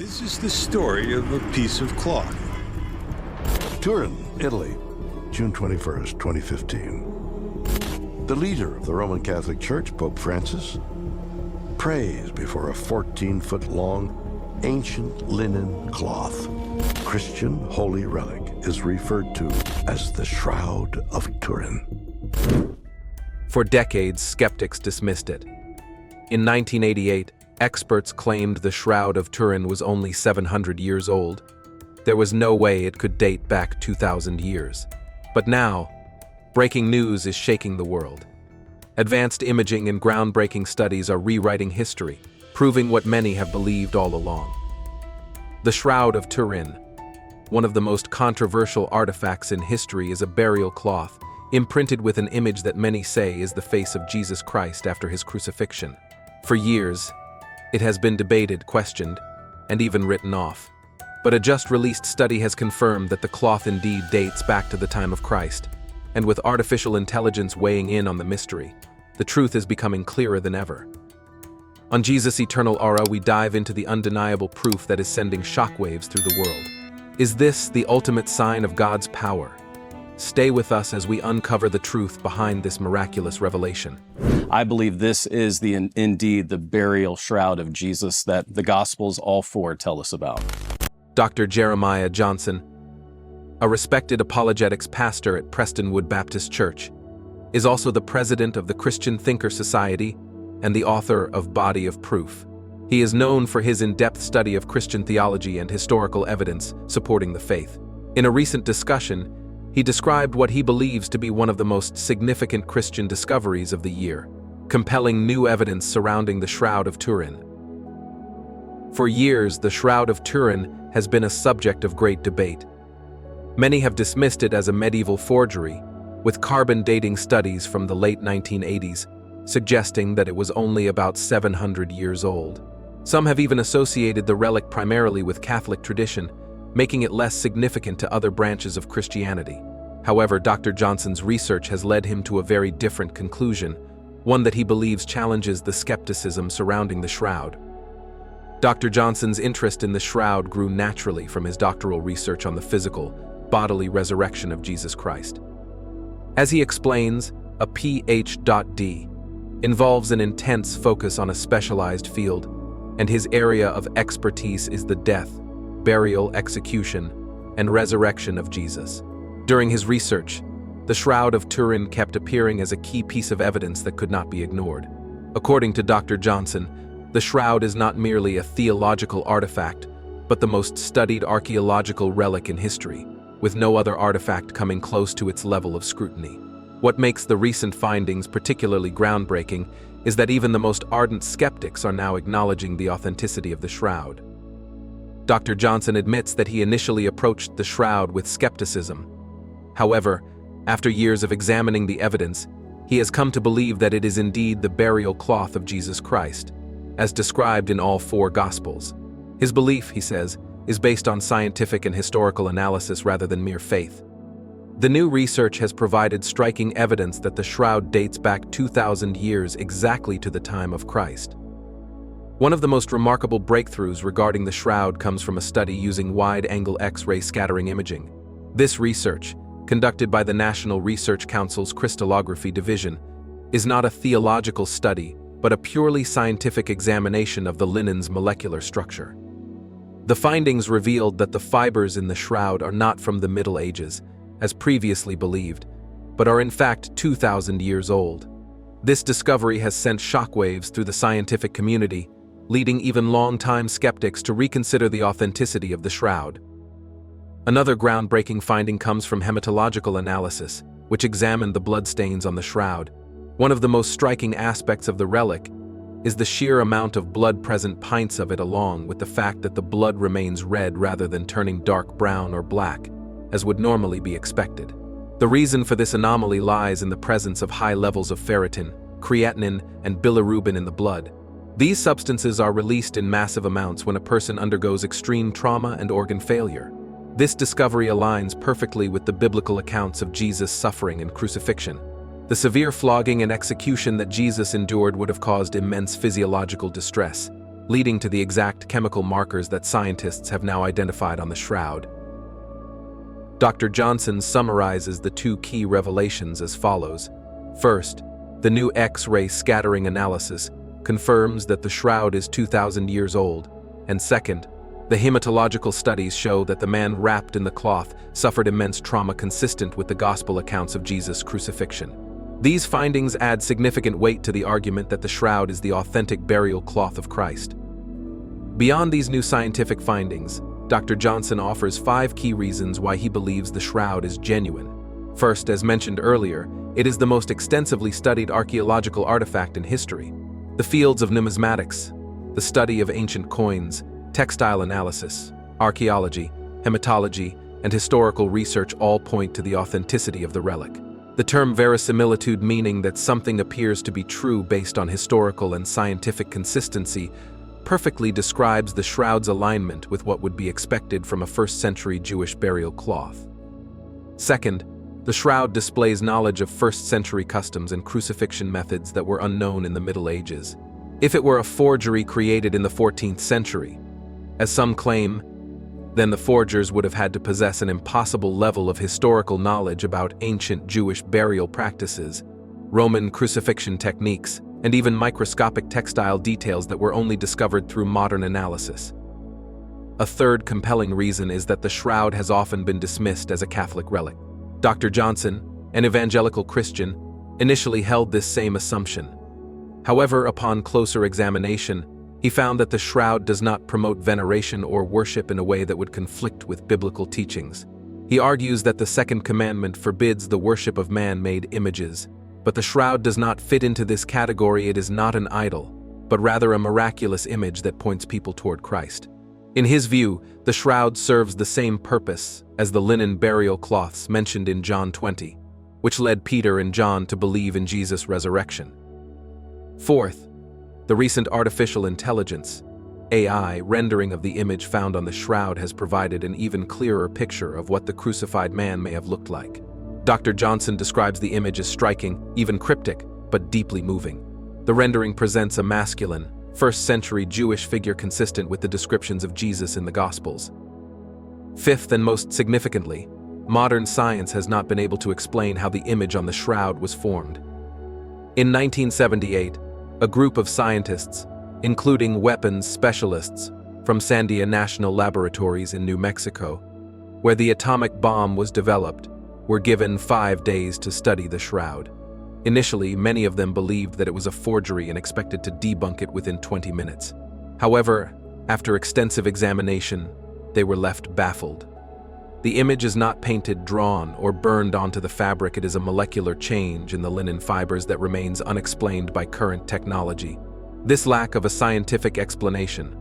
This is the story of a piece of cloth. Turin, Italy, June 21st, 2015. The leader of the Roman Catholic Church, Pope Francis, prays before a 14-foot-long, ancient linen cloth. Christian holy relic is referred to as the Shroud of Turin. For decades, skeptics dismissed it. In 1988, experts claimed the Shroud of Turin was only 700 years old. There was no way it could date back 2,000 years. But now, breaking news is shaking the world. Advanced imaging and groundbreaking studies are rewriting history, proving what many have believed all along. The Shroud of Turin, one of the most controversial artifacts in history, is a burial cloth imprinted with an image that many say is the face of Jesus Christ after his crucifixion. For years, it has been debated, questioned, and even written off. But a just-released study has confirmed that the cloth indeed dates back to the time of Christ. And with artificial intelligence weighing in on the mystery, the truth is becoming clearer than ever. On Jesus' Eternal Aura, we dive into the undeniable proof that is sending shockwaves through the world. Is this the ultimate sign of God's power? Stay with us as we uncover the truth behind this miraculous revelation. I believe this is indeed the burial shroud of Jesus that the Gospels, all four, tell us about. Dr. Jeremiah Johnson, a respected apologetics pastor at Prestonwood Baptist Church, is also the president of the Christian Thinker Society and the author of Body of Proof. He is known for his in-depth study of Christian theology and historical evidence supporting the faith. In a recent discussion, he described what he believes to be one of the most significant Christian discoveries of the year, compelling new evidence surrounding the Shroud of Turin. For years, the Shroud of Turin has been a subject of great debate. Many have dismissed it as a medieval forgery, with carbon dating studies from the late 1980s suggesting that it was only about 700 years old. Some have even associated the relic primarily with Catholic tradition, making it less significant to other branches of Christianity. However, Dr. Johnson's research has led him to a very different conclusion, one that he believes challenges the skepticism surrounding the Shroud. Dr. Johnson's interest in the Shroud grew naturally from his doctoral research on the physical, bodily resurrection of Jesus Christ. As he explains, a Ph.D. involves an intense focus on a specialized field, and his area of expertise is the death, burial, execution, and resurrection of Jesus. During his research, the Shroud of Turin kept appearing as a key piece of evidence that could not be ignored. According to Dr. Johnson, the Shroud is not merely a theological artifact, but the most studied archaeological relic in history, with no other artifact coming close to its level of scrutiny. What makes the recent findings particularly groundbreaking is that even the most ardent skeptics are now acknowledging the authenticity of the Shroud. Dr. Johnson admits that he initially approached the Shroud with skepticism. However, after years of examining the evidence, he has come to believe that it is indeed the burial cloth of Jesus Christ, as described in all four Gospels. His belief, he says, is based on scientific and historical analysis rather than mere faith. The new research has provided striking evidence that the Shroud dates back 2,000 years exactly to the time of Christ. One of the most remarkable breakthroughs regarding the Shroud comes from a study using wide-angle X-ray scattering imaging. This research, conducted by the National Research Council's Crystallography Division, is not a theological study, but a purely scientific examination of the linen's molecular structure. The findings revealed that the fibers in the Shroud are not from the Middle Ages, as previously believed, but are in fact 2,000 years old. This discovery has sent shockwaves through the scientific community, leading even long-time skeptics to reconsider the authenticity of the Shroud. Another groundbreaking finding comes from hematological analysis, which examined the bloodstains on the Shroud. One of the most striking aspects of the relic is the sheer amount of blood present, pints of it, along with the fact that the blood remains red rather than turning dark brown or black, as would normally be expected. The reason for this anomaly lies in the presence of high levels of ferritin, creatinine, and bilirubin in the blood. These substances are released in massive amounts when a person undergoes extreme trauma and organ failure. This discovery aligns perfectly with the biblical accounts of Jesus' suffering and crucifixion. The severe flogging and execution that Jesus endured would have caused immense physiological distress, leading to the exact chemical markers that scientists have now identified on the shroud. Dr. Johnson summarizes the two key revelations as follows. First, the new X-ray scattering analysis confirms that the shroud is 2,000 years old, and second, the hematological studies show that the man wrapped in the cloth suffered immense trauma consistent with the gospel accounts of Jesus' crucifixion. These findings add significant weight to the argument that the shroud is the authentic burial cloth of Christ. Beyond these new scientific findings, Dr. Johnson offers 5 key reasons why he believes the shroud is genuine. First, as mentioned earlier, it is the most extensively studied archaeological artifact in history. The fields of numismatics, the study of ancient coins, textile analysis, archaeology, hematology, and historical research all point to the authenticity of the relic. The term verisimilitude, meaning that something appears to be true based on historical and scientific consistency, perfectly describes the shroud's alignment with what would be expected from a first-century Jewish burial cloth. Second, the shroud displays knowledge of first-century customs and crucifixion methods that were unknown in the Middle Ages. If it were a forgery created in the 14th century, as some claim, then the forgers would have had to possess an impossible level of historical knowledge about ancient Jewish burial practices, Roman crucifixion techniques, and even microscopic textile details that were only discovered through modern analysis. A third compelling reason is that the shroud has often been dismissed as a Catholic relic. Dr. Johnson, an evangelical Christian, initially held this same assumption. However, upon closer examination, he found that the shroud does not promote veneration or worship in a way that would conflict with biblical teachings. He argues that the second commandment forbids the worship of man-made images, but the shroud does not fit into this category. It is not an idol, but rather a miraculous image that points people toward Christ. In his view, the shroud serves the same purpose as the linen burial cloths mentioned in John 20, which led Peter and John to believe in Jesus' resurrection. Fourth, the recent artificial intelligence, AI, rendering of the image found on the shroud has provided an even clearer picture of what the crucified man may have looked like. Dr. Johnson describes the image as striking, even cryptic, but deeply moving. The rendering presents a masculine, first-century Jewish figure consistent with the descriptions of Jesus in the Gospels. Fifth, and most significantly, modern science has not been able to explain how the image on the shroud was formed. In 1978, a group of scientists, including weapons specialists from Sandia National Laboratories in New Mexico, where the atomic bomb was developed, were given 5 days to study the shroud. Initially, many of them believed that it was a forgery and expected to debunk it within 20 minutes. However, after extensive examination, they were left baffled. The image is not painted, drawn, or burned onto the fabric. It is a molecular change in the linen fibers that remains unexplained by current technology. This lack of a scientific explanation,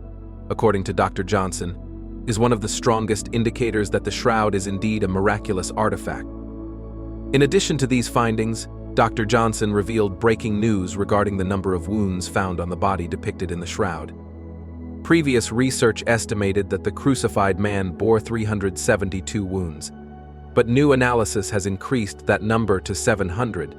according to Dr. Johnson, is one of the strongest indicators that the shroud is indeed a miraculous artifact. In addition to these findings, Dr. Johnson revealed breaking news regarding the number of wounds found on the body depicted in the shroud. Previous research estimated that the crucified man bore 372 wounds, but new analysis has increased that number to 700,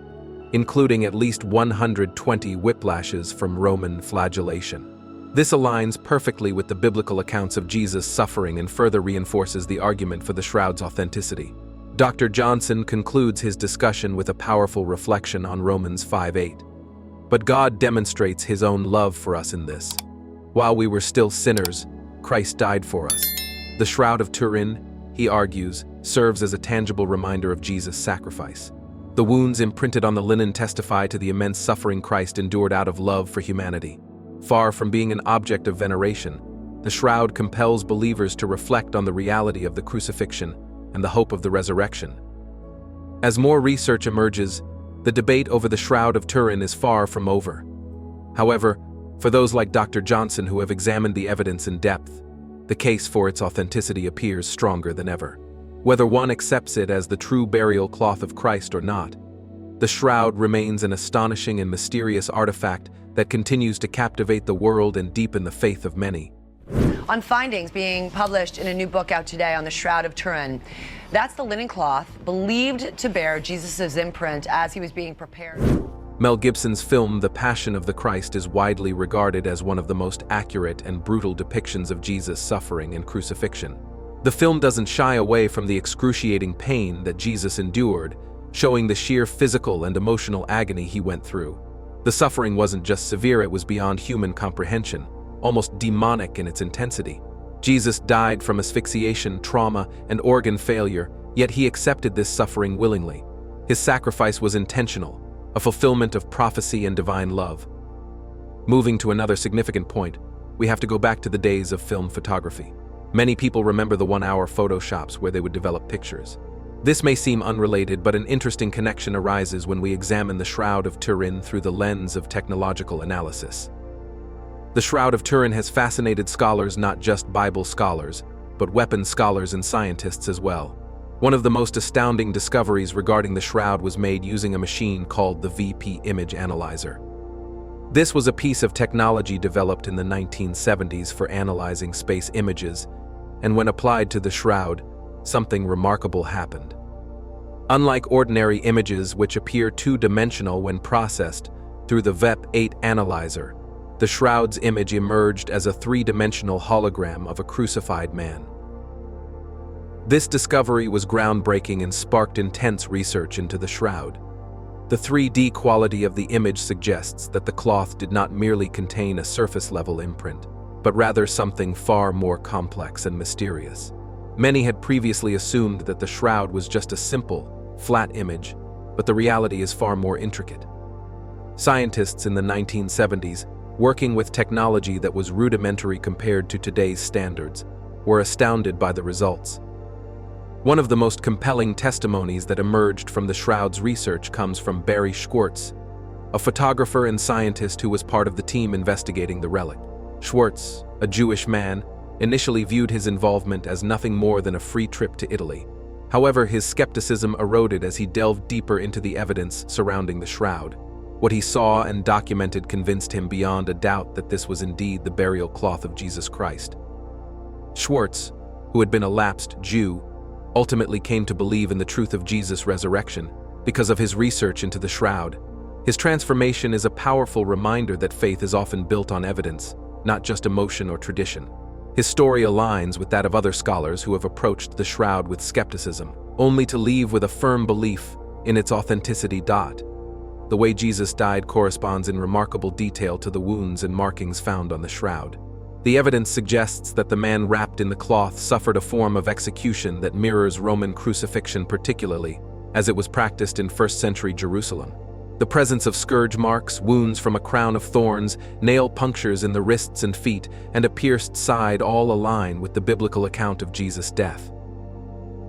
including at least 120 whiplashes from Roman flagellation. This aligns perfectly with the biblical accounts of Jesus' suffering and further reinforces the argument for the shroud's authenticity. Dr. Johnson concludes his discussion with a powerful reflection on Romans 5:8. But God demonstrates his own love for us in this: while we were still sinners, Christ died for us. The Shroud of Turin, he argues, serves as a tangible reminder of Jesus' sacrifice. The wounds imprinted on the linen testify to the immense suffering Christ endured out of love for humanity. Far from being an object of veneration, the shroud compels believers to reflect on the reality of the crucifixion and the hope of the resurrection. As more research emerges, the debate over the Shroud of Turin is far from over. However, for those like Dr. Johnson who have examined the evidence in depth, the case for its authenticity appears stronger than ever. Whether one accepts it as the true burial cloth of Christ or not, the shroud remains an astonishing and mysterious artifact that continues to captivate the world and deepen the faith of many. On findings being published in a new book out today on the Shroud of Turin. That's the linen cloth believed to bear Jesus' imprint as he was being prepared. Mel Gibson's film The Passion of the Christ is widely regarded as one of the most accurate and brutal depictions of Jesus' suffering and crucifixion. The film doesn't shy away from the excruciating pain that Jesus endured, showing the sheer physical and emotional agony he went through. The suffering wasn't just severe, it was beyond human comprehension, almost demonic in its intensity. Jesus died from asphyxiation, trauma, and organ failure, yet he accepted this suffering willingly. His sacrifice was intentional, a fulfillment of prophecy and divine love. Moving to another significant point, we have to go back to the days of film photography. Many people remember the one-hour photoshops where they would develop pictures. This may seem unrelated, but an interesting connection arises when we examine the Shroud of Turin through the lens of technological analysis. The Shroud of Turin has fascinated scholars, not just Bible scholars, but weapons scholars and scientists as well. One of the most astounding discoveries regarding the shroud was made using a machine called the VP Image Analyzer. This was a piece of technology developed in the 1970s for analyzing space images, and when applied to the shroud, something remarkable happened. Unlike ordinary images which appear two-dimensional when processed through the VEP-8 analyzer, the shroud's image emerged as a three-dimensional hologram of a crucified man. This discovery was groundbreaking and sparked intense research into the shroud. The 3D quality of the image suggests that the cloth did not merely contain a surface-level imprint, but rather something far more complex and mysterious. Many had previously assumed that the shroud was just a simple, flat image, but the reality is far more intricate. Scientists in the 1970s, working with technology that was rudimentary compared to today's standards, were astounded by the results. One of the most compelling testimonies that emerged from the shroud's research comes from Barry Schwartz, a photographer and scientist who was part of the team investigating the relic. Schwartz, a Jewish man, initially viewed his involvement as nothing more than a free trip to Italy. However, his skepticism eroded as he delved deeper into the evidence surrounding the shroud. What he saw and documented convinced him beyond a doubt that this was indeed the burial cloth of Jesus Christ. Schwartz, who had been a lapsed Jew, ultimately came to believe in the truth of Jesus' resurrection because of his research into the shroud. His transformation is a powerful reminder that faith is often built on evidence, not just emotion or tradition. His story aligns with that of other scholars who have approached the shroud with skepticism, only to leave with a firm belief in its authenticity. The way Jesus died corresponds in remarkable detail to the wounds and markings found on the shroud. The evidence suggests that the man wrapped in the cloth suffered a form of execution that mirrors Roman crucifixion, particularly as it was practiced in first-century Jerusalem. The presence of scourge marks, wounds from a crown of thorns, nail punctures in the wrists and feet, and a pierced side all align with the biblical account of Jesus' death.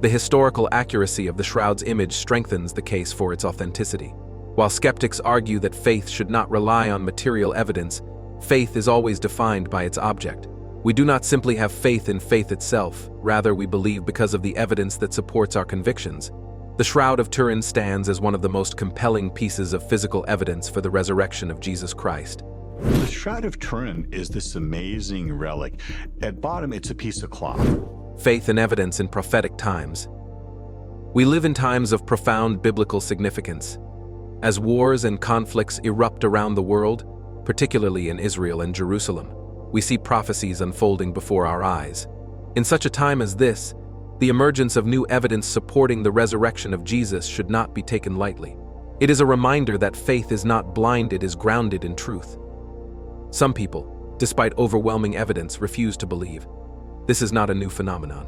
The historical accuracy of the shroud's image strengthens the case for its authenticity. While skeptics argue that faith should not rely on material evidence, faith is always defined by its object. We do not simply have faith in faith itself, rather we believe because of the evidence that supports our convictions. The Shroud of Turin stands as one of the most compelling pieces of physical evidence for the resurrection of Jesus Christ. The Shroud of Turin is this amazing relic. At bottom, it's a piece of cloth. Faith and evidence in prophetic times. We live in times of profound biblical significance. As wars and conflicts erupt around the world, particularly in Israel and Jerusalem, we see prophecies unfolding before our eyes. In such a time as this, the emergence of new evidence supporting the resurrection of Jesus should not be taken lightly. It is a reminder that faith is not blind, it is grounded in truth. Some people, despite overwhelming evidence, refuse to believe. This is not a new phenomenon.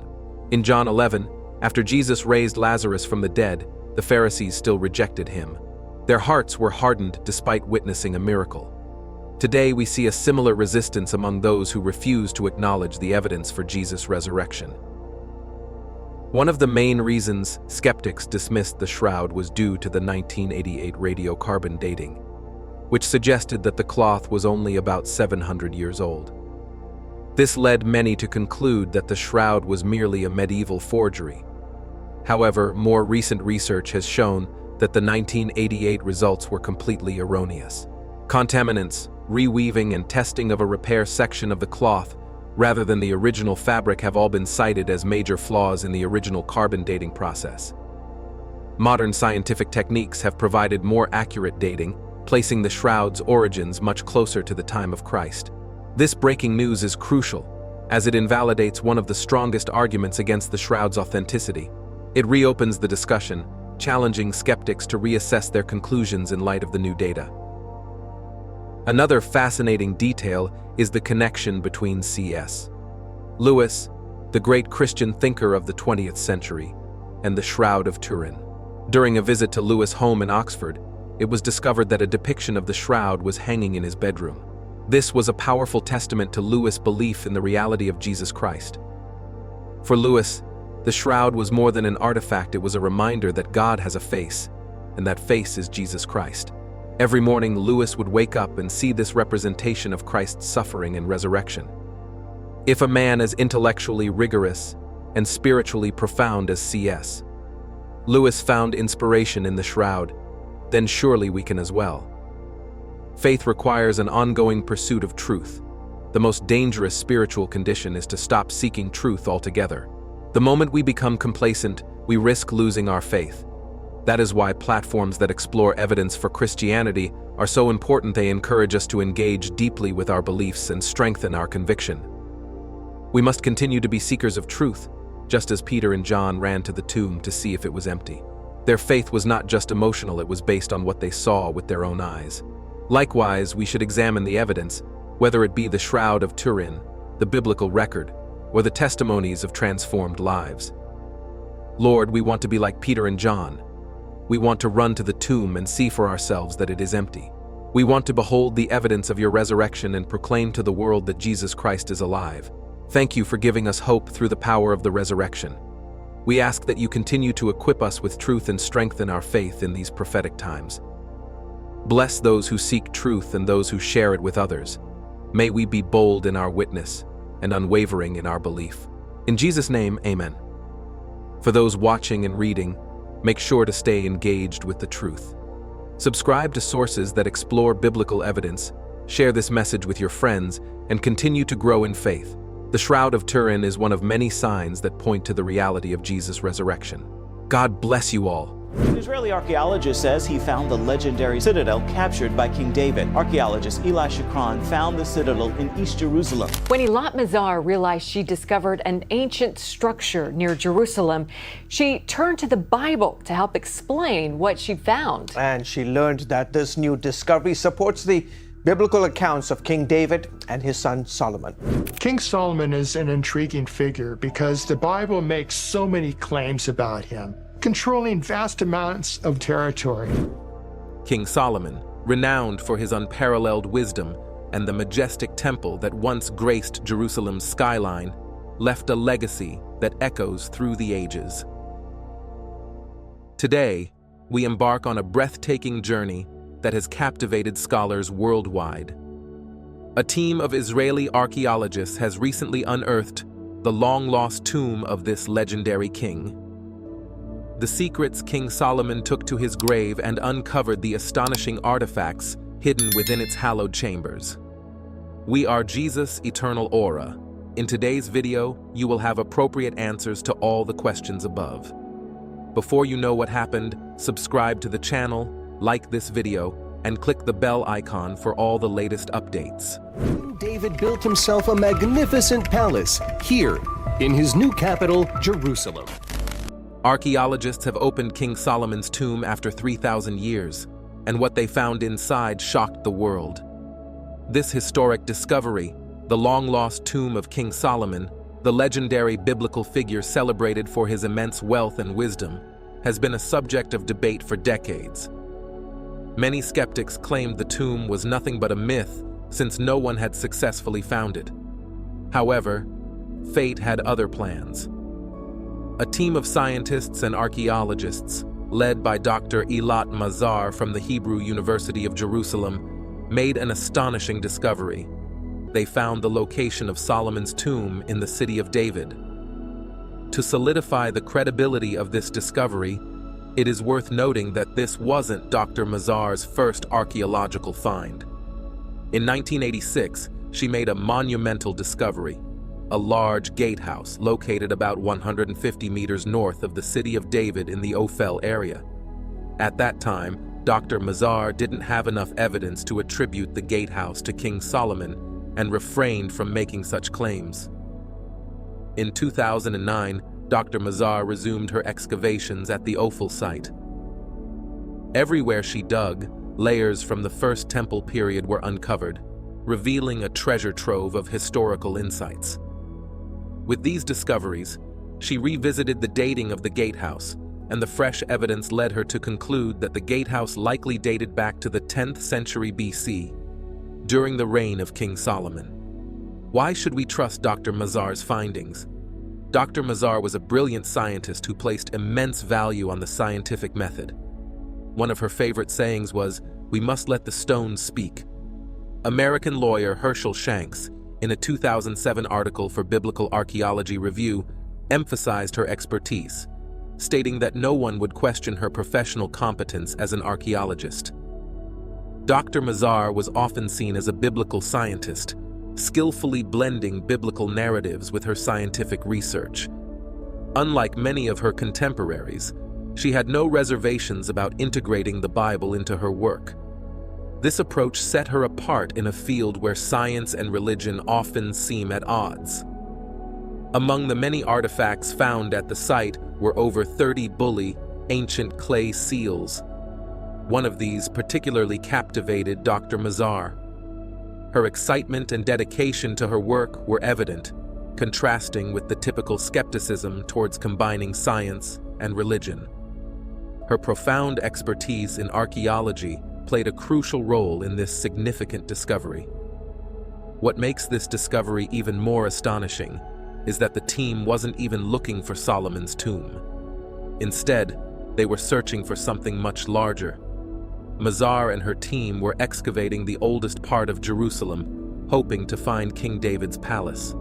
In John 11, after Jesus raised Lazarus from the dead, the Pharisees still rejected him. Their hearts were hardened despite witnessing a miracle. Today we see a similar resistance among those who refuse to acknowledge the evidence for Jesus' resurrection. One of the main reasons skeptics dismissed the shroud was due to the 1988 radiocarbon dating, which suggested that the cloth was only about 700 years old. This led many to conclude that the shroud was merely a medieval forgery. However, more recent research has shown that the 1988 results were completely erroneous. Contaminants, reweaving, and testing of a repair section of the cloth rather than the original fabric have all been cited as major flaws in the original carbon dating process. Modern scientific techniques have provided more accurate dating, placing the shroud's origins much closer to the time of Christ. This breaking news is crucial, as it invalidates one of the strongest arguments against the shroud's authenticity. It reopens the discussion, challenging skeptics to reassess their conclusions in light of the new data. Another fascinating detail is the connection between C.S. Lewis, the great Christian thinker of the 20th century, and the Shroud of Turin. During a visit to Lewis' home in Oxford, it was discovered that a depiction of the shroud was hanging in his bedroom. This was a powerful testament to Lewis' belief in the reality of Jesus Christ. For Lewis, the shroud was more than an artifact, it was a reminder that God has a face, and that face is Jesus Christ. Every morning, Lewis would wake up and see this representation of Christ's suffering and resurrection. If a man as intellectually rigorous and spiritually profound as C.S. Lewis found inspiration in the shroud, then surely we can as well. Faith requires an ongoing pursuit of truth. The most dangerous spiritual condition is to stop seeking truth altogether. The moment we become complacent, we risk losing our faith. That is why platforms that explore evidence for Christianity are so important. They encourage us to engage deeply with our beliefs and strengthen our conviction. We must continue to be seekers of truth, just as Peter and John ran to the tomb to see if it was empty. Their faith was not just emotional, it was based on what they saw with their own eyes. Likewise, we should examine the evidence, whether it be the Shroud of Turin, the biblical record, or the testimonies of transformed lives. Lord, we want to be like Peter and John. We want to run to the tomb and see for ourselves that it is empty. We want to behold the evidence of your resurrection and proclaim to the world that Jesus Christ is alive. Thank you for giving us hope through the power of the resurrection. We ask that you continue to equip us with truth and strengthen our faith in these prophetic times. Bless those who seek truth and those who share it with others. May we be bold in our witness and unwavering in our belief. In Jesus' name, amen. For those watching and reading, make sure to stay engaged with the truth. Subscribe to sources that explore biblical evidence, share this message with your friends, and continue to grow in faith. The Shroud of Turin is one of many signs that point to the reality of Jesus' resurrection. God bless you all. An Israeli archaeologist says he found the legendary citadel captured by King David. Archaeologist Eli Shukran found the citadel in East Jerusalem. When Eilat Mazar realized she discovered an ancient structure near Jerusalem, she turned to the Bible to help explain what she found. And she learned that this new discovery supports the biblical accounts of King David and his son Solomon. King Solomon is an intriguing figure because the Bible makes so many claims about him, controlling vast amounts of territory. King Solomon, renowned for his unparalleled wisdom and the majestic temple that once graced Jerusalem's skyline, left a legacy that echoes through the ages. Today, we embark on a breathtaking journey that has captivated scholars worldwide. A team of Israeli archaeologists has recently unearthed the long-lost tomb of this legendary king. The secrets King Solomon took to his grave and uncovered the astonishing artifacts hidden within its hallowed chambers. We are Jesus' eternal aura. In today's video, you will have appropriate answers to all the questions above. Before you know what happened, subscribe to the channel, like this video, and click the bell icon for all the latest updates. David built himself a magnificent palace here in his new capital, Jerusalem. Archaeologists have opened King Solomon's tomb after 3,000 years, and what they found inside shocked the world. This historic discovery, the long-lost tomb of King Solomon, the legendary biblical figure celebrated for his immense wealth and wisdom, has been a subject of debate for decades. Many skeptics claimed the tomb was nothing but a myth since no one had successfully found it. However, fate had other plans. A team of scientists and archaeologists, led by Dr. Eilat Mazar from the Hebrew University of Jerusalem, made an astonishing discovery. They found the location of Solomon's tomb in the city of David. To solidify the credibility of this discovery, it is worth noting that this wasn't Dr. Mazar's first archaeological find. In 1986, she made a monumental discovery, a large gatehouse located about 150 meters north of the city of David in the Ophel area. At that time, Dr. Mazar didn't have enough evidence to attribute the gatehouse to King Solomon and refrained from making such claims. In 2009, Dr. Mazar resumed her excavations at the Ophel site. Everywhere she dug, layers from the First Temple period were uncovered, revealing a treasure trove of historical insights. With these discoveries, she revisited the dating of the gatehouse, and the fresh evidence led her to conclude that the gatehouse likely dated back to the 10th century BC, during the reign of King Solomon. Why should we trust Dr. Mazar's findings? Dr. Mazar was a brilliant scientist who placed immense value on the scientific method. One of her favorite sayings was, "We must let the stones speak." American lawyer Herschel Shanks, in a 2007 article for Biblical Archaeology Review, emphasized her expertise, stating that no one would question her professional competence as an archaeologist. Dr. Mazar was often seen as a biblical scientist, skillfully blending biblical narratives with her scientific research. Unlike many of her contemporaries, she had no reservations about integrating the Bible into her work. This approach set her apart in a field where science and religion often seem at odds. Among the many artifacts found at the site were over 30 bully, ancient clay seals. One of these particularly captivated Dr. Mazar. Her excitement and dedication to her work were evident, contrasting with the typical skepticism towards combining science and religion. Her profound expertise in archaeology played a crucial role in this significant discovery. What makes this discovery even more astonishing is that the team wasn't even looking for Solomon's tomb. Instead, they were searching for something much larger. Mazar and her team were excavating the oldest part of Jerusalem, hoping to find King David's palace.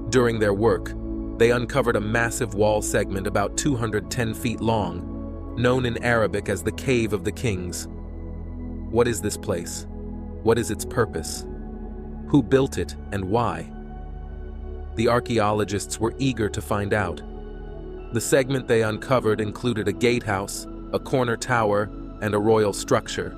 During their work, they uncovered a massive wall segment about 210 feet long, known in Arabic as the Cave of the Kings. What is this place? What is its purpose? Who built it and why? The archaeologists were eager to find out. The segment they uncovered included a gatehouse, a corner tower, and a royal structure.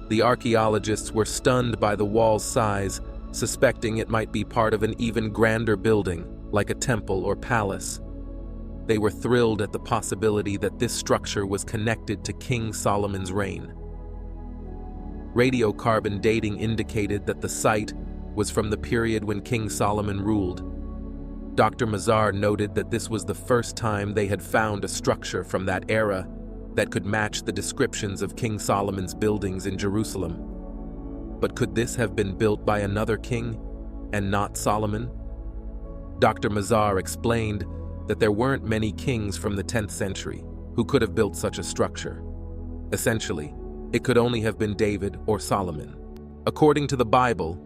The archaeologists were stunned by the wall's size, suspecting it might be part of an even grander building, like a temple or palace. They were thrilled at the possibility that this structure was connected to King Solomon's reign. Radiocarbon dating indicated that the site was from the period when King Solomon ruled. Dr. Mazar noted that this was the first time they had found a structure from that era that could match the descriptions of King Solomon's buildings in Jerusalem. But could this have been built by another king and not Solomon? Dr. Mazar explained that there weren't many kings from the 10th century who could have built such a structure. Essentially, it could only have been David or Solomon. According to the Bible,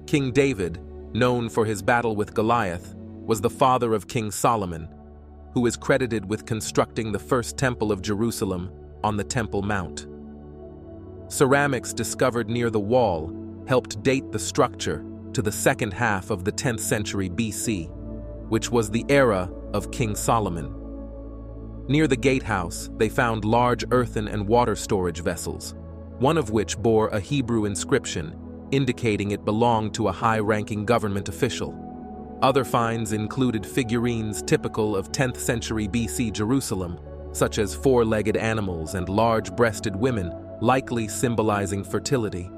King David, known for his battle with Goliath, was the father of King Solomon, who is credited with constructing the first temple of Jerusalem on the Temple Mount. Ceramics discovered near the wall helped date the structure to the second half of the 10th century BC, which was the era of King Solomon. Near the gatehouse, they found large earthen and water storage vessels, one of which bore a Hebrew inscription indicating it belonged to a high-ranking government official. Other finds included figurines typical of 10th century BC Jerusalem, such as four-legged animals and large-breasted women, likely symbolizing fertility.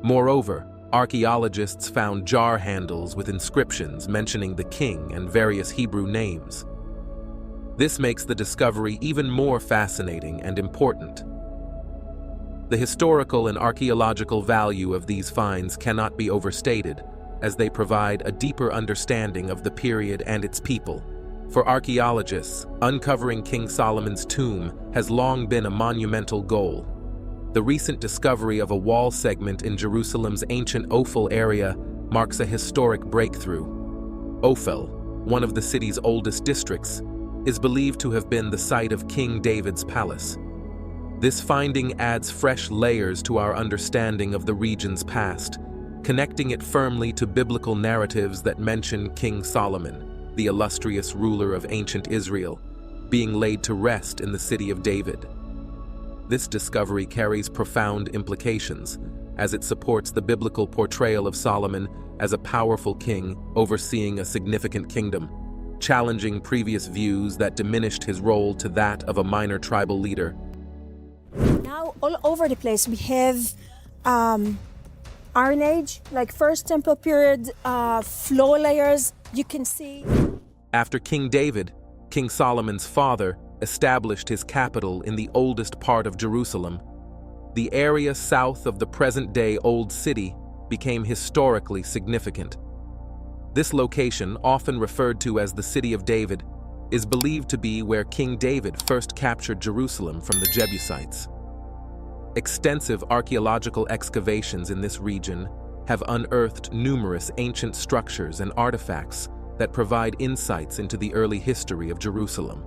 Moreover, archaeologists found jar handles with inscriptions mentioning the king and various Hebrew names. This makes the discovery even more fascinating and important. The historical and archaeological value of these finds cannot be overstated, as they provide a deeper understanding of the period and its people. For archaeologists, uncovering King Solomon's tomb has long been a monumental goal. The recent discovery of a wall segment in Jerusalem's ancient Ophel area marks a historic breakthrough. Ophel, one of the city's oldest districts, is believed to have been the site of King David's palace. This finding adds fresh layers to our understanding of the region's past, connecting it firmly to biblical narratives that mention King Solomon, the illustrious ruler of ancient Israel, being laid to rest in the city of David. This discovery carries profound implications, as it supports the biblical portrayal of Solomon as a powerful king overseeing a significant kingdom, challenging previous views that diminished his role to that of a minor tribal leader. Now, all over the place, we have Iron Age, like First Temple period, floor layers, you can see. After King David, King Solomon's father, established his capital in the oldest part of Jerusalem, the area south of the present-day Old City became historically significant. This location, often referred to as the City of David, is believed to be where King David first captured Jerusalem from the Jebusites. Extensive archaeological excavations in this region have unearthed numerous ancient structures and artifacts that provide insights into the early history of Jerusalem.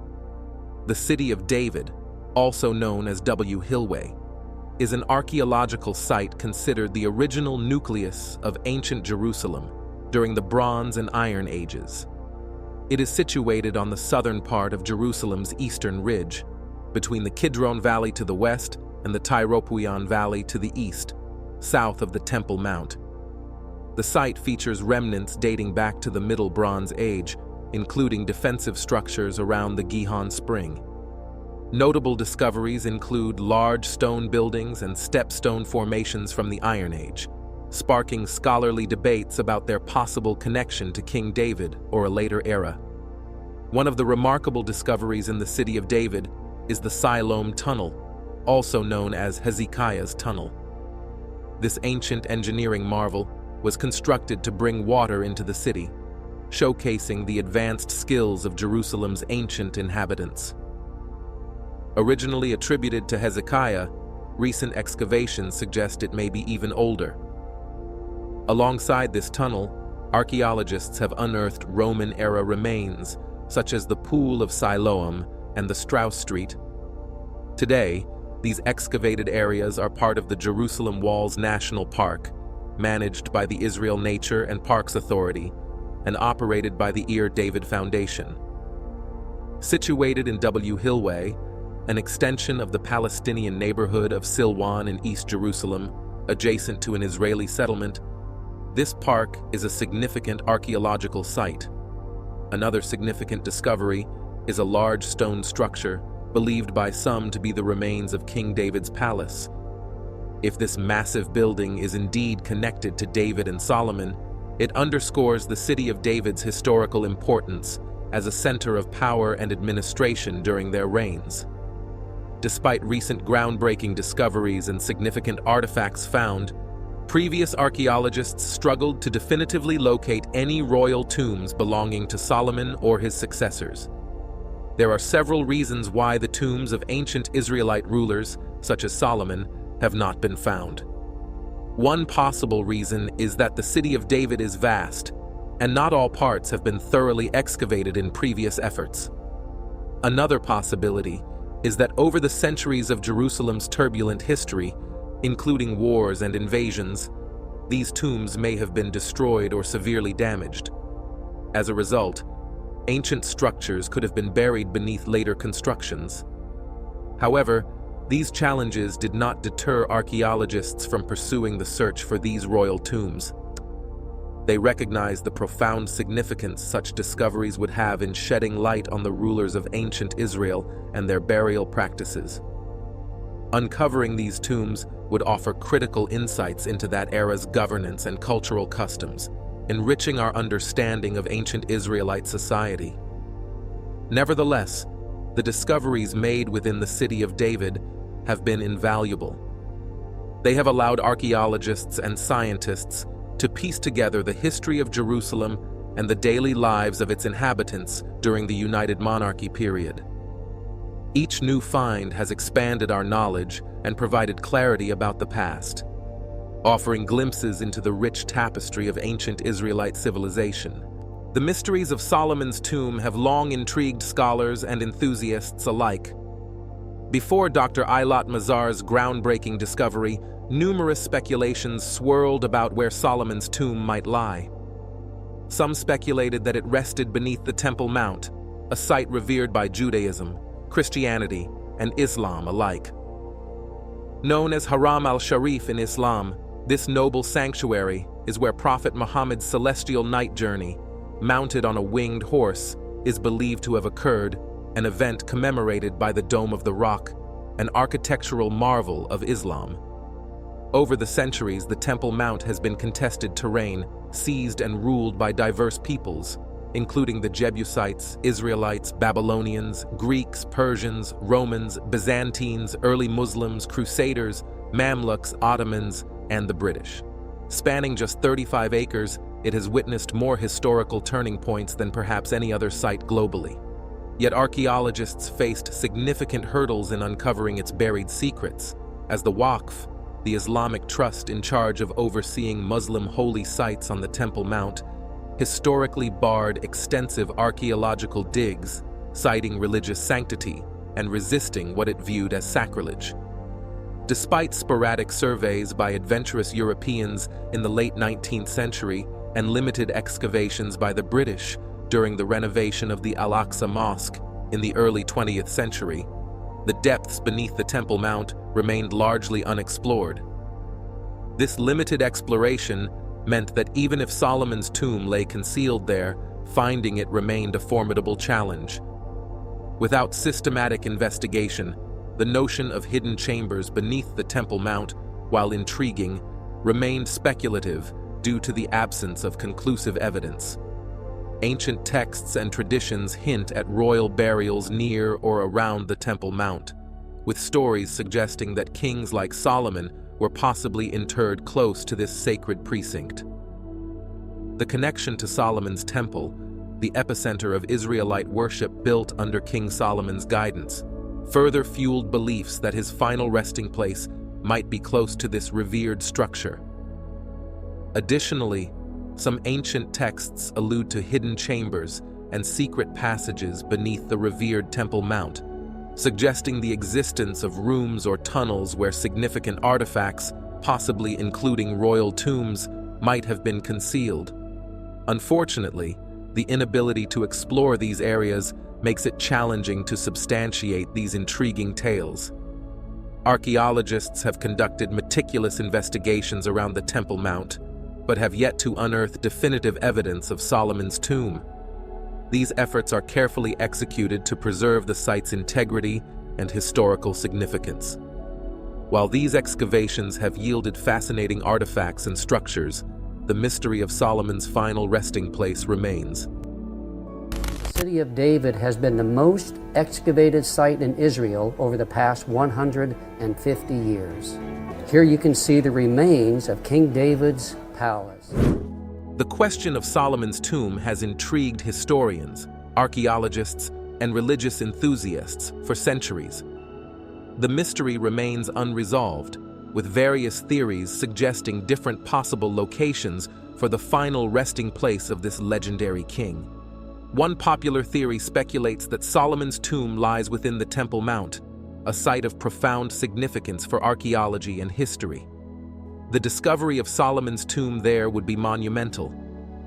The City of David, also known as W. Hillway, is an archaeological site considered the original nucleus of ancient Jerusalem during the Bronze and Iron Ages. It is situated on the southern part of Jerusalem's eastern ridge, between the Kidron Valley to the west and the Tyropoeon Valley to the east, south of the Temple Mount. The site features remnants dating back to the Middle Bronze Age, including defensive structures around the Gihon Spring. Notable discoveries include large stone buildings and stepstone formations from the Iron Age, sparking scholarly debates about their possible connection to King David or a later era. One of the remarkable discoveries in the City of David is the Siloam Tunnel, also known as Hezekiah's Tunnel. This ancient engineering marvel was constructed to bring water into the city, showcasing the advanced skills of Jerusalem's ancient inhabitants. Originally attributed to Hezekiah, recent excavations suggest it may be even older. Alongside this tunnel, archaeologists have unearthed Roman-era remains, such as the Pool of Siloam and the Strauss Street. Today, these excavated areas are part of the Jerusalem Walls National Park, managed by the Israel Nature and Parks Authority and operated by the Ir David Foundation. Situated in W. Hillway, an extension of the Palestinian neighborhood of Silwan in East Jerusalem, adjacent to an Israeli settlement, this park is a significant archaeological site. Another significant discovery is a large stone structure believed by some to be the remains of King David's palace. If this massive building is indeed connected to David and Solomon, it underscores the City of David's historical importance as a center of power and administration during their reigns. Despite recent groundbreaking discoveries and significant artifacts found, previous archaeologists struggled to definitively locate any royal tombs belonging to Solomon or his successors. There are several reasons why the tombs of ancient Israelite rulers, such as Solomon, have not been found. One possible reason is that the City of David is vast, and not all parts have been thoroughly excavated in previous efforts. Another possibility is that over the centuries of Jerusalem's turbulent history, including wars and invasions, these tombs may have been destroyed or severely damaged. As a result, ancient structures could have been buried beneath later constructions. However, these challenges did not deter archaeologists from pursuing the search for these royal tombs. They recognized the profound significance such discoveries would have in shedding light on the rulers of ancient Israel and their burial practices. Uncovering these tombs would offer critical insights into that era's governance and cultural customs, enriching our understanding of ancient Israelite society. Nevertheless, the discoveries made within the City of David have been invaluable. They have allowed archaeologists and scientists to piece together the history of Jerusalem and the daily lives of its inhabitants during the United Monarchy period. Each new find has expanded our knowledge and provided clarity about the past, offering glimpses into the rich tapestry of ancient Israelite civilization. The mysteries of Solomon's tomb have long intrigued scholars and enthusiasts alike. Before Dr. Eilat Mazar's groundbreaking discovery, numerous speculations swirled about where Solomon's tomb might lie. Some speculated that it rested beneath the Temple Mount, a site revered by Judaism, Christianity, and Islam alike. Known as Haram al-Sharif in Islam, this noble sanctuary is where Prophet Muhammad's celestial night journey, mounted on a winged horse, is believed to have occurred, an event commemorated by the Dome of the Rock, an architectural marvel of Islam. Over the centuries, the Temple Mount has been contested terrain, seized and ruled by diverse peoples, including the Jebusites, Israelites, Babylonians, Greeks, Persians, Romans, Byzantines, early Muslims, Crusaders, Mamluks, Ottomans, and the British. Spanning just 35 acres, it has witnessed more historical turning points than perhaps any other site globally. Yet archaeologists faced significant hurdles in uncovering its buried secrets, as the Waqf, the Islamic trust in charge of overseeing Muslim holy sites on the Temple Mount, historically barred extensive archaeological digs, citing religious sanctity and resisting what it viewed as sacrilege. Despite sporadic surveys by adventurous Europeans in the late 19th century and limited excavations by the British during the renovation of the Al-Aqsa Mosque in the early 20th century, the depths beneath the Temple Mount remained largely unexplored. This limited exploration meant that even if Solomon's tomb lay concealed there, finding it remained a formidable challenge. Without systematic investigation, the notion of hidden chambers beneath the Temple Mount, while intriguing, remained speculative due to the absence of conclusive evidence. Ancient texts and traditions hint at royal burials near or around the Temple Mount, with stories suggesting that kings like Solomon were possibly interred close to this sacred precinct. The connection to Solomon's temple, the epicenter of Israelite worship built under King Solomon's guidance, further fueled beliefs that his final resting place might be close to this revered structure. Additionally, some ancient texts allude to hidden chambers and secret passages beneath the revered Temple Mount, suggesting the existence of rooms or tunnels where significant artifacts, possibly including royal tombs, might have been concealed. Unfortunately, the inability to explore these areas makes it challenging to substantiate these intriguing tales. Archaeologists have conducted meticulous investigations around the Temple Mount, but have yet to unearth definitive evidence of Solomon's tomb. These efforts are carefully executed to preserve the site's integrity and historical significance. While these excavations have yielded fascinating artifacts and structures, the mystery of Solomon's final resting place remains. The city of David has been the most excavated site in Israel over the past 150 years. Here you can see the remains of King David's palace. The question of Solomon's tomb has intrigued historians, archaeologists, and religious enthusiasts for centuries. The mystery remains unresolved, with various theories suggesting different possible locations for the final resting place of this legendary king. One popular theory speculates that Solomon's tomb lies within the Temple Mount, a site of profound significance for archaeology and history. The discovery of Solomon's tomb there would be monumental,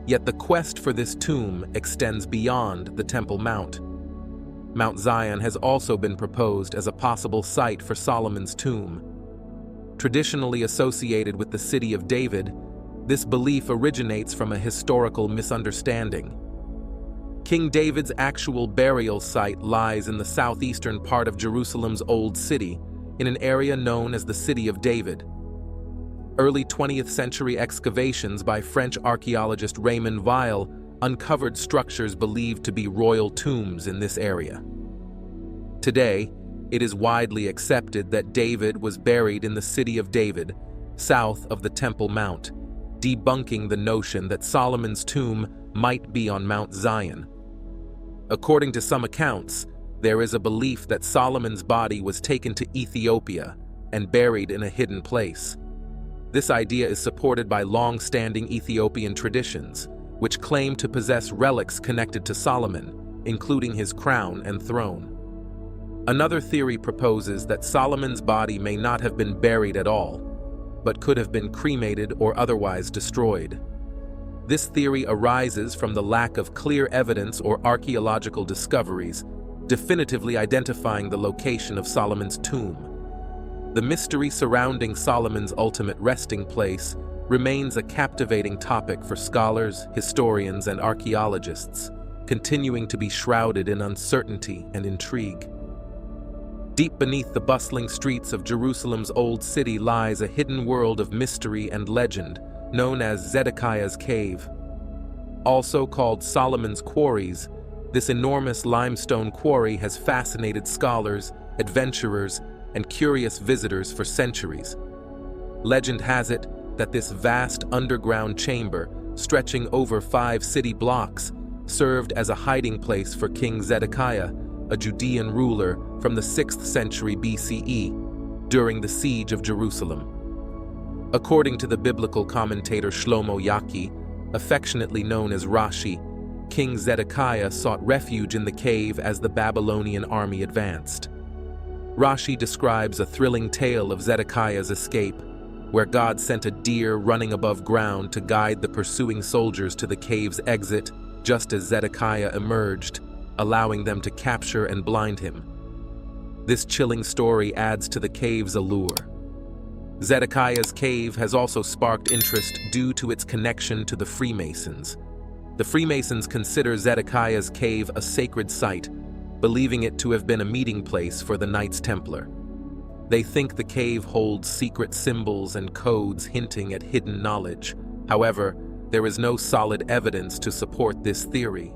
yet the quest for this tomb extends beyond the Temple Mount. Mount Zion has also been proposed as a possible site for Solomon's tomb. Traditionally associated with the city of David, this belief originates from a historical misunderstanding. King David's actual burial site lies in the southeastern part of Jerusalem's Old City, in an area known as the City of David. Early 20th century excavations by French archaeologist Raymond Weil uncovered structures believed to be royal tombs in this area. Today, it is widely accepted that David was buried in the City of David, south of the Temple Mount, debunking the notion that Solomon's tomb might be on Mount Zion. According to some accounts, there is a belief that Solomon's body was taken to Ethiopia and buried in a hidden place. This idea is supported by long-standing Ethiopian traditions, which claim to possess relics connected to Solomon, including his crown and throne. Another theory proposes that Solomon's body may not have been buried at all, but could have been cremated or otherwise destroyed. This theory arises from the lack of clear evidence or archaeological discoveries definitively identifying the location of Solomon's tomb. The mystery surrounding Solomon's ultimate resting place remains a captivating topic for scholars, historians, and archaeologists, continuing to be shrouded in uncertainty and intrigue. Deep beneath the bustling streets of Jerusalem's old city lies a hidden world of mystery and legend known as Zedekiah's Cave. Also called Solomon's Quarries, this enormous limestone quarry has fascinated scholars, adventurers, and curious visitors for centuries. Legend has it that this vast underground chamber, stretching over 5 city blocks, served as a hiding place for King Zedekiah, a Judean ruler from the 6th century BCE, during the siege of Jerusalem. According to the biblical commentator Shlomo Yaki, affectionately known as Rashi, King Zedekiah sought refuge in the cave as the Babylonian army advanced. Rashi describes a thrilling tale of Zedekiah's escape, where God sent a deer running above ground to guide the pursuing soldiers to the cave's exit just as Zedekiah emerged, allowing them to capture and blind him. This chilling story adds to the cave's allure. Zedekiah's cave has also sparked interest due to its connection to the Freemasons. The Freemasons consider Zedekiah's cave a sacred site, believing it to have been a meeting place for the Knights Templar. They think the cave holds secret symbols and codes hinting at hidden knowledge. However, there is no solid evidence to support this theory.